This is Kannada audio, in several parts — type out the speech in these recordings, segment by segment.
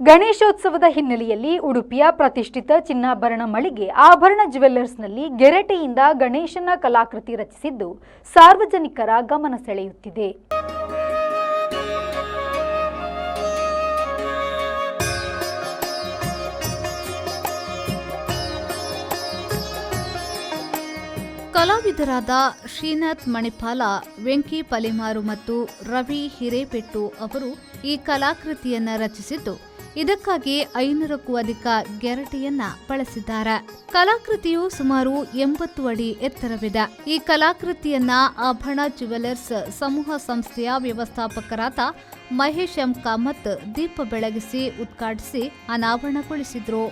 ಗಣೇಶೋತ್ಸವದ ಹಿನ್ನೆಲೆಯಲ್ಲಿ ಉಡುಪಿಯ ಪ್ರತಿಷ್ಠಿತ ಚಿನ್ನಾಭರಣ ಮಳಿಗೆ ಆಭರಣ ಜ್ಯುವೆಲ್ಲರ್ಸ್ನಲ್ಲಿ ಗೆರಟೆಯಿಂದ ಗಣೇಶನ ಕಲಾಕೃತಿ ರಚಿಸಿದ್ದು ಸಾರ್ವಜನಿಕರ ಗಮನ ಸೆಳೆಯುತ್ತಿದೆ. ಕಲಾವಿದರಾದ ಶ್ರೀನಾಥ್ ಮಣಿಪಾಲ, ವೆಂಕಿ ಪಲಿಮಾರು ಮತ್ತು ರವಿ ಹಿರೇಪೆಟ್ಟು ಅವರು ಈ ಕಲಾಕೃತಿಯನ್ನು ರಚಿಸಿದ್ದು, ಇದಕ್ಕಾಗಿ 500ಕ್ಕೂ ಅಧಿಕ ಗೆರಟೆಯನ್ನ ಬಳಸಿದ್ದಾರೆ. ಕಲಾಕೃತಿಯು ಸುಮಾರು 80 ಅಡಿ ಎತ್ತರವಿದೆ. ಈ ಕಲಾಕೃತಿಯನ್ನ ಆಭರಣ ಜ್ಯುವೆಲ್ಲರ್ಸ್ ಸಮೂಹ ಸಂಸ್ಥೆಯ ವ್ಯವಸ್ಥಾಪಕರಾದ ಮಹೇಶ್ ಎಂ ಕಾಮತ್ ದೀಪ ಬೆಳಗಿಸಿ ಉದ್ಘಾಟಿಸಿ ಅನಾವರಣಗೊಳಿಸಿದರು.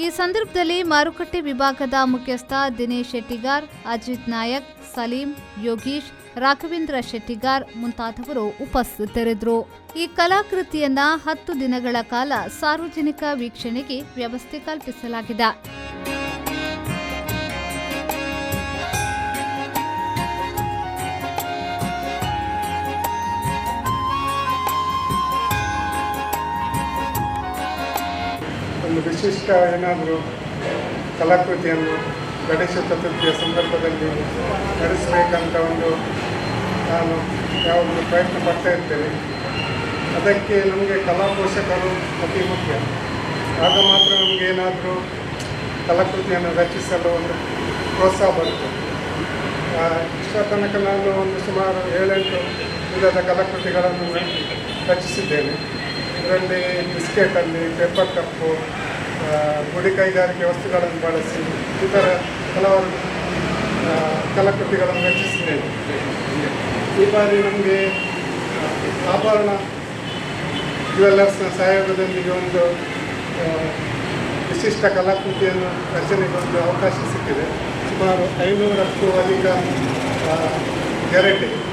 ಈ ಸಂದರ್ಭದಲ್ಲಿ ಮಾರುಕಟ್ಟೆ ವಿಭಾಗದ ಮುಖ್ಯಸ್ಥ ದಿನೇಶ್ ಶೆಟ್ಟಿಗಾರ್, ಅಜಿತ್ ನಾಯಕ್, ಸಲೀಂ, ಯೋಗೀಶ್, ರಾಘವೇಂದ್ರ ಶೆಟ್ಟಿಗಾರ್ ಮುಂತಾದವರು ಉಪಸ್ಥಿತರಿದ್ದರು. ಈ ಕಲಾಕೃತಿಯನ್ನ 10 ದಿನಗಳ ಕಾಲ ಸಾರ್ವಜನಿಕ ವೀಕ್ಷಣೆಗೆ ವ್ಯವಸ್ಥೆ ಕಲ್ಪಿಸಲಾಗಿದೆ. ಒಂದು ವಿಶಿಷ್ಟ ಏನಾದರೂ ಕಲಾಕೃತಿಯನ್ನು ಗಣೇಶ ಚತುರ್ಥಿಯ ಸಂದರ್ಭದಲ್ಲಿ ನಡೆಸಬೇಕಂತ ನಾನು ಯಾವಾಗಲೂ ಪ್ರಯತ್ನ ಪಡ್ತಾ ಇರ್ತೇನೆ. ಅದಕ್ಕೆ ನಮಗೆ ಕಲಾ ಪೋಷಕರು ಅತಿ ಮುಖ್ಯ. ಆಗ ಮಾತ್ರ ನಮಗೆ ಏನಾದರೂ ಕಲಾಕೃತಿಯನ್ನು ರಚಿಸಲು ಒಂದು ಪ್ರೋತ್ಸಾಹ ಬರುತ್ತೆ. ಇಷ್ಟ ತನಕ ನಾನು ಸುಮಾರು 7-8 ವಿಧದ ಕಲಾಕೃತಿಗಳನ್ನು ರಚಿಸಿದ್ದೇನೆ. ಇದರಲ್ಲಿ ಬಿಸ್ಕೆಟಲ್ಲಿ ಪೇಪರ್ ಕಪ್ಪು, ಗುಡಿ ಕೈಗಾರಿಕೆ ವಸ್ತುಗಳನ್ನು ಬಳಸಿ ಇತರ ಹಲವಾರು ಕಲಾಕೃತಿಗಳನ್ನು ರಚಿಸಿದ್ದೇನೆ. ಈ ಬಾರಿ ನಮಗೆ ಆಭರಣ ಜ್ಯುವೆಲ್ಲರ್ಸ್ನ ಸಹಯೋಗದೊಂದಿಗೆ ಒಂದು ವಿಶಿಷ್ಟ ಕಲಾಕೃತಿಯನ್ನು ರಚನೆಗೆ ಒಂದು ಅವಕಾಶ ಸಿಕ್ಕಿದೆ. ಸುಮಾರು 500ಕ್ಕೂ ಅಧಿಕ ಗೆರಟೆಗಳನ್ನು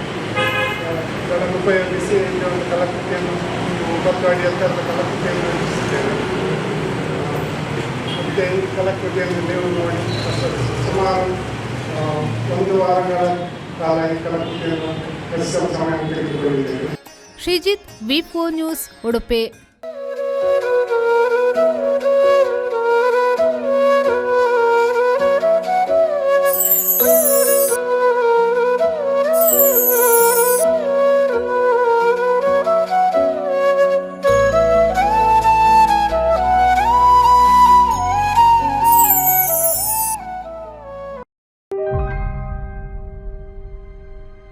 ಉಪಯೋಗಿಸಿ ಒಂದು ಕಲಾಕೃತಿಯನ್ನು 9 ಅಡಿ ಎತ್ತರದ ಕಲಾಕೃತಿಯನ್ನು ರಚಿಸಿದ್ದೇವೆ. ಮತ್ತು ಈ ಕಲಾಕೃತಿಯನ್ನು ನೀವು ನೋಡಿ ಸುಮಾರು 1 ವಾರಗಳ ಕಾಲ ಈ ಕಲಾಕೃತಿಯನ್ನು ರಚಿಸುವ ಸಮಯ ತೆಗೆದುಕೊಂಡಿದ್ದೇವೆ. ಶ್ರೀಜಿತ್, ವಿ4 ನ್ಯೂಸ್, ಉಡುಪಿ.